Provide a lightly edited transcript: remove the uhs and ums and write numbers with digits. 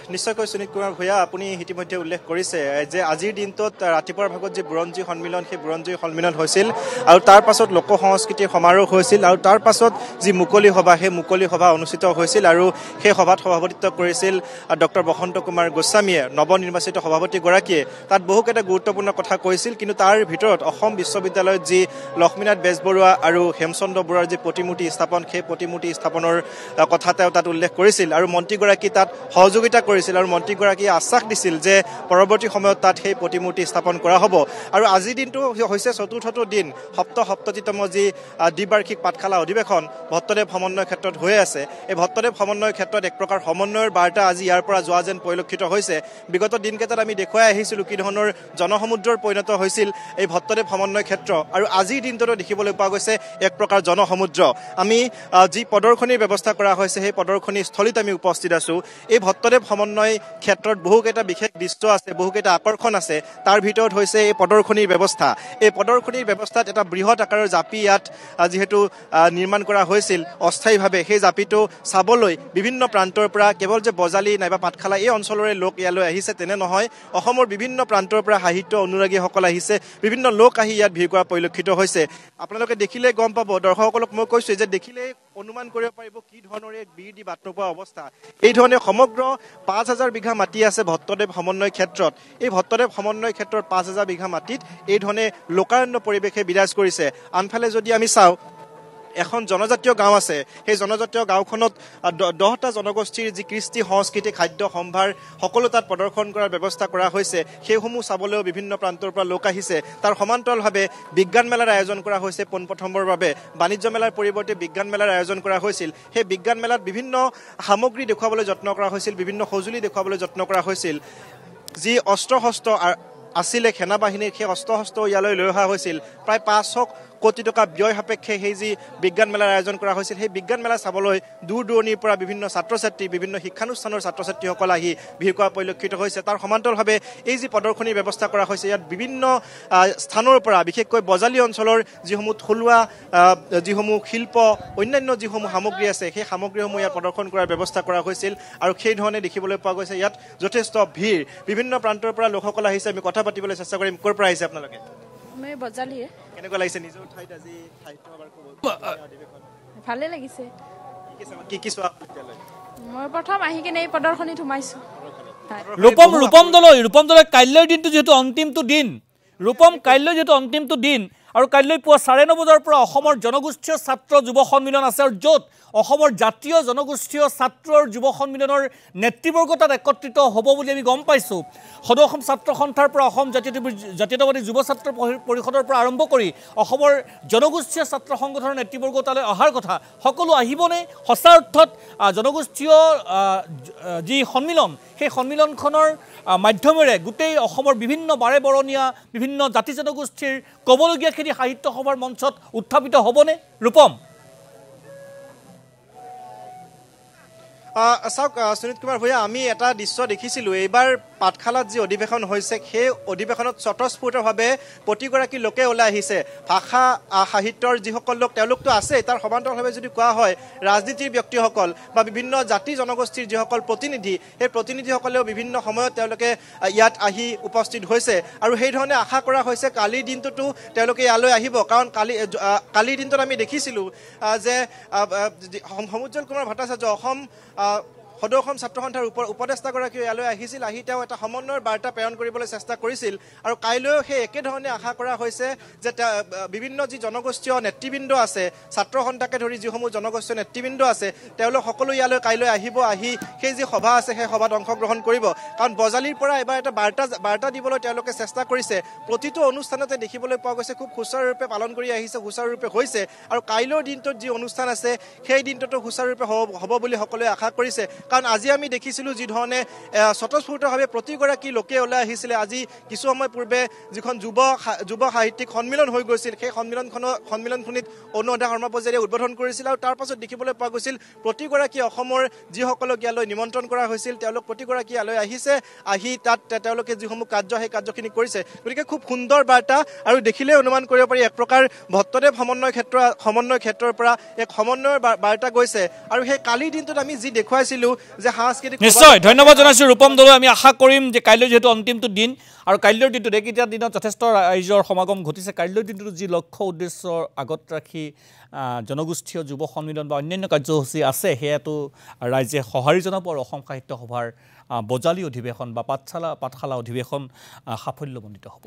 নিশ্চয়কৈ সুনীত কুমাৰ ভূঞা আপুনি ইতিমধ্যে উল্লেখ কৰিছে যে আজিৰ দিনটোত ৰাতিপুৱাৰ ভাগত যি বুৰঞ্জী সন্মিলন সেই বুৰঞ্জী সন্মিলন হৈছিল আৰু তাৰ পাছত লোক সংস্কৃতিৰ সমাৰোহ হৈছিল আৰু তাৰ পাছত যি মুকলি সভা সেই মুকলি সভা অনুষ্ঠিত হৈছিল আৰু সেই সভাত সভাপতিত্ব কৰিছিল ডক্টৰ বসন্ত কুমাৰ গোস্বামীয়ে নৱনিৰ্বাচিত সভাপতিগৰাকীয়ে তাত বহুকেইটা গুৰুত্বপূৰ্ণ কথা কৈছিল কিন্তু তাৰ ভিতৰত অসম বিশ্ববিদ্যালয়ত যি লক্ষ্মীনাথ বেজবৰুৱা আৰু হেমচন্দ্ৰ বৰুৱাৰ যি প্ৰতিমূৰ্তি স্থাপন সেই প্ৰতিমূৰ্তি স্থাপনৰ কথা তেওঁ তাত উল্লেখ কৰিছিল আৰু মন্ত্ৰীগৰাকী তাত সহযোগিতা কৰিছিল আৰু মন্ত্ৰীগৰাকীয়ে আশ্বাস দিছিল যে পৰৱৰ্তী সময়ত তাত সেই প্ৰতিমূৰ্তি স্থাপন কৰা হ'ব আৰু আজিৰ দিনটো হৈছে চতুৰ্থটো দিন সপ্ততিতম যি দ্বিবাৰ্ষিক পাঠশালা অধিৱেশন ভট্টদেৱ সমন্বয় ক্ষেত্ৰত হৈ আছে এই ভট্টদেৱ সমন্বয় ক্ষেত্ৰত এক প্ৰকাৰ সমন্বয়ৰ বাৰ্তা আজি ইয়াৰ পৰা যোৱা যেন পৰিলক্ষিত হৈছে বিগত দিনকেইটাত আমি দেখুৱাই আহিছিলোঁ কি ধৰণৰ জনসমুদ্ৰৰ পৰিণত হৈছিল এই ভট্টদেৱ সমন্বয় ক্ষেত্ৰ আৰু আজিৰ দিনটোতো দেখিবলৈ পোৱা গৈছে এক প্ৰকাৰ জনসমুদ্ৰ আমি যি প্ৰদৰ্শনীৰ ব্যৱস্থা কৰা হৈছে সেই প্ৰদৰ্শনী স্থলীত আমি উপস্থিত আছোঁ এই ভট্টদেৱ সমন্বয় ক্ষেত্ৰত বহুকেইটা বিশেষ দৃশ্য আছে বহুকেইটা আকৰ্ষণ আছে তাৰ ভিতৰত হৈছে এই প্ৰদৰ্শনীৰ ব্যৱস্থা এই প্ৰদৰ্শনীৰ ব্যৱস্থাত এটা বৃহৎ আকাৰৰ জাপি ইয়াত যিহেতু নিৰ্মাণ কৰা হৈছিল অস্থায়ীভাৱে সেই জাপিটো চাবলৈ বিভিন্ন প্ৰান্তৰ পৰা কেৱল যে বজালী নাইবা পাঠশালা এই অঞ্চলৰে লোক ইয়ালৈ আহিছে তেনে নহয় অসমৰ বিভিন্ন প্ৰান্তৰ পৰা সাহিত্য অনুৰাগীসকল আহিছে বিভিন্ন লোক আহি ইয়াত ভিৰ কৰা পৰিলক্ষিত হৈছে আপোনালোকে দেখিলে গম পাব দৰ্শকসকলক মই কৈছোঁ যে দেখিলে অনুমান কৰিব পাৰিব কি ধৰণৰ এক বীৰ দি বাট নোপোৱা অৱস্থা এই ধৰণে সমগ্ৰ ৫,০০০ বিঘা মাটি আছে ভট্টদেৱ সমন্বয় ক্ষেত্ৰত এই ভট্টদেৱ সমন্বয় ক্ষেত্ৰত ৫,০০০ বিঘা মাটিত এই ধৰণে লোকাৰণ্য পৰিৱেশে বিৰাজ কৰিছে আনফালে যদি আমি চাওঁ এখন জনজাতীয় গাঁও আছে সেই জনজাতীয় গাঁওখনত 10টা জনগোষ্ঠীৰ যি কৃষ্টি সংস্কৃতি খাদ্য সম্ভাৰ সকলো তাত প্ৰদৰ্শন কৰাৰ ব্যৱস্থা কৰা হৈছে সেইসমূহ চাবলৈও বিভিন্ন প্ৰান্তৰ পৰা লোক আহিছে তাৰ সমান্তৰালভাৱে বিজ্ঞান মেলাৰ আয়োজন কৰা হৈছে পোনপ্ৰথমবাৰৰ বাবে বাণিজ্য মেলাৰ পৰিৱৰ্তে বিজ্ঞান মেলাৰ আয়োজন কৰা হৈছিল সেই বিজ্ঞান মেলাত বিভিন্ন সামগ্ৰী দেখুৱাবলৈ যত্ন কৰা হৈছিল বিভিন্ন সঁজুলি দেখুৱাবলৈ যত্ন কৰা হৈছিল যি অস্ত্ৰ শস্ত্ৰ আছিলে সেনা বাহিনীৰ সেই অস্ত্ৰ শস্ত্ৰ ইয়ালৈ লৈ অহা হৈছিল প্ৰায় 500 কোটি টকা ব্যয় সাপেক্ষে সেই যি বিজ্ঞান মেলাৰ আয়োজন কৰা হৈছিল সেই বিজ্ঞান মেলা চাবলৈ দূৰ দূৰণিৰ পৰা বিভিন্ন ছাত্ৰ ছাত্ৰী বিভিন্ন শিক্ষানুষ্ঠানৰ ছাত্ৰ ছাত্ৰীসকল আহি ভিৰ কৰা পৰিলক্ষিত হৈছে তাৰ সমান্তৰালভাৱে এই যি প্ৰদৰ্শনীৰ ব্যৱস্থা কৰা হৈছে ইয়াত বিভিন্ন স্থানৰ পৰা বিশেষকৈ বজালী অঞ্চলৰ যিসমূহ থলুৱা যিসমূহ শিল্প অন্যান্য যিসমূহ সামগ্ৰী আছে সেই সামগ্ৰীসমূহ ইয়াত প্ৰদৰ্শন কৰাৰ ব্যৱস্থা কৰা হৈছিল আৰু সেই ধৰণে দেখিবলৈ পোৱা গৈছে ইয়াত যথেষ্ট ভিৰ বিভিন্ন প্ৰান্তৰ পৰা লোকসকল আহিছে আমি কথা পাতিবলৈ চেষ্টা কৰিম ক'ৰ পৰা আহিছে আপোনালোকে মই বজালীয়ে কেনেকুৱা লাগিছে নিজৰ ঠাইত আজি সাহিত্য সভাৰ ভালে লাগিছে কি চোৱা মই প্ৰথম আহি কিনে এই প্ৰদৰ্শনীত সোমাইছোঁ ৰূপম দলৈ কাইলৈৰ দিনটো যিহেতু অন্তিমটো দিন ৰূপম কাইলৈ যিহেতু অন্তিমটো দিন আৰু কাইলৈ পুৱা 9:30 বজাৰ পৰা অসমৰ জনগোষ্ঠীয় ছাত্ৰ যুৱ সন্মিলন আছে আৰু য'ত অসমৰ জাতীয় জনগোষ্ঠীয় ছাত্ৰ আৰু যুৱ সন্মিলনৰ নেতৃবৰ্গ তাত একত্ৰিত হ'ব বুলি আমি গম পাইছোঁ সদৌ অসম ছাত্ৰ সন্থাৰ পৰা অসম জাতীয়তাবাদী যুৱ ছাত্ৰ পৰিষদৰ পৰা আৰম্ভ কৰি অসমৰ জনগোষ্ঠীয় ছাত্ৰ সংগঠনৰ নেতৃবৰ্গ তালৈ অহাৰ কথা সকলো আহিবনে সঁচা অৰ্থত জনগোষ্ঠীয় যি সন্মিলন সেই সন্মিলনখনৰ মাধ্যমেৰে গোটেই অসমৰ বিভিন্ন বাৰে বৰণীয়া বিভিন্ন জাতি জনগোষ্ঠীৰ ক'বলগীয়াখিনি সাহিত্য সভাৰ মঞ্চত উত্থাপিত হ'বনে ৰূপম চাওক সুনীত কুমাৰ ভূঞা আমি এটা দৃশ্য দেখিছিলোঁ এইবাৰ পাঠশালাত যি অধিৱেশন হৈছে সেই অধিৱেশনত স্বতঃস্ফূৰ্তভাৱে প্ৰতিগৰাকী লোকে ওলাই আহিছে ভাষা সাহিত্যৰ যিসকল লোক তেওঁলোকতো আছে তাৰ সমান্তৰালভাৱে যদি কোৱা হয় ৰাজনীতিৰ ব্যক্তিসকল বা বিভিন্ন জাতি জনগোষ্ঠীৰ যিসকল প্ৰতিনিধি সেই প্ৰতিনিধিসকলেও বিভিন্ন সময়ত তেওঁলোকে ইয়াত আহি উপস্থিত হৈছে আৰু সেই ধৰণে আশা কৰা হৈছে কালিৰ দিনটোতো তেওঁলোকে ইয়ালৈ আহিব কাৰণ কালিৰ দিনটোত আমি দেখিছিলোঁ যে সমুজ্জ্বল কুমাৰ ভট্টাচাৰ্য অসম সদৌ অসম ছাত্ৰ সন্থাৰ উপদেষ্টাগৰাকী ইয়ালৈ আহিছিল আহি তেওঁ এটা সমন্বয়ৰ বাৰ্তা প্ৰেৰণ কৰিবলৈ চেষ্টা কৰিছিল আৰু কাইলৈও সেই একেধৰণে আশা কৰা হৈছে যে বিভিন্ন যি জনগোষ্ঠীয় নেতৃবৃন্দ আছে ছাত্ৰ সন্থাকে ধৰি যিসমূহ জনগোষ্ঠীয় নেতৃবৃন্দ আছে তেওঁলোক সকলো ইয়ালৈ কাইলৈ আহিব আহি সেই যি সভা আছে সেই সভাত অংশগ্ৰহণ কৰিব কাৰণ বজালীৰ পৰা এবাৰ এটা বাৰ্তা দিবলৈ তেওঁলোকে চেষ্টা কৰিছে প্ৰতিটো অনুষ্ঠানতে দেখিবলৈ পোৱা গৈছে খুব সুচাৰুৰূপে পালন কৰি আহিছে সুচাৰুৰূপে হৈছে আৰু কাইলৈৰ দিনটোত যি অনুষ্ঠান আছে সেই দিনটোতো সুচাৰুৰূপে হ'ব বুলি সকলোৱে আশা কৰিছে কাৰণ আজি আমি দেখিছিলোঁ যি ধৰণে স্বতঃস্ফূৰ্তভাৱে প্ৰতিগৰাকী লোকে ওলাই আহিছিলে আজি কিছু সময় পূৰ্বে যিখন যুৱ সাহিত্যিক সন্মিলন হৈ গৈছিল সেই সন্মিলনখনিত অনুৰাধা শৰ্মা পূজাৰীয়ে উদ্বোধন কৰিছিল আৰু তাৰ পাছত দেখিবলৈ পোৱা গৈছিল প্ৰতিগৰাকী অসমৰ যিসকলক ইয়ালৈ নিমন্ত্ৰণ কৰা হৈছিল তেওঁলোক প্ৰতিগৰাকী ইয়ালৈ আহিছে আহি তাত তেওঁলোকে যিসমূহ কাৰ্য সেই কাৰ্যখিনি কৰিছে গতিকে খুব সুন্দৰ বাৰ্তা আৰু দেখিলে অনুমান কৰিব পাৰি এক প্ৰকাৰ ভট্টদেৱ সমন্বয় ক্ষেত্ৰৰ পৰা এক সমন্বয়ৰ বাৰ্তা গৈছে আৰু সেই কালিৰ দিনটোত আমি যি দেখুৱাইছিলোঁ যে সাংস্কৃতিক নিশ্চয় ধন্যবাদ জনাইছোঁ ৰূপম দলৈ আমি আশা কৰিম যে কাইলৈ যিহেতু অন্তিমটো দিন আৰু কাইলৈৰ দিনটোত এইকেইটা দিনত যথেষ্ট ৰাইজৰ সমাগম ঘটিছে কাইলৈৰ দিনটোত যি লক্ষ্য উদ্দেশ্যৰ আগত ৰাখি জনগোষ্ঠীয় যুৱ সন্মিলন বা অন্যান্য কাৰ্যসূচী আছে সেয়াটো ৰাইজে সঁহাৰি জনাব আৰু অসম সাহিত্য সভাৰ বজালী অধিৱেশন বা পাঠশালা অধিৱেশন সাফল্যমণ্ডিত হ'ব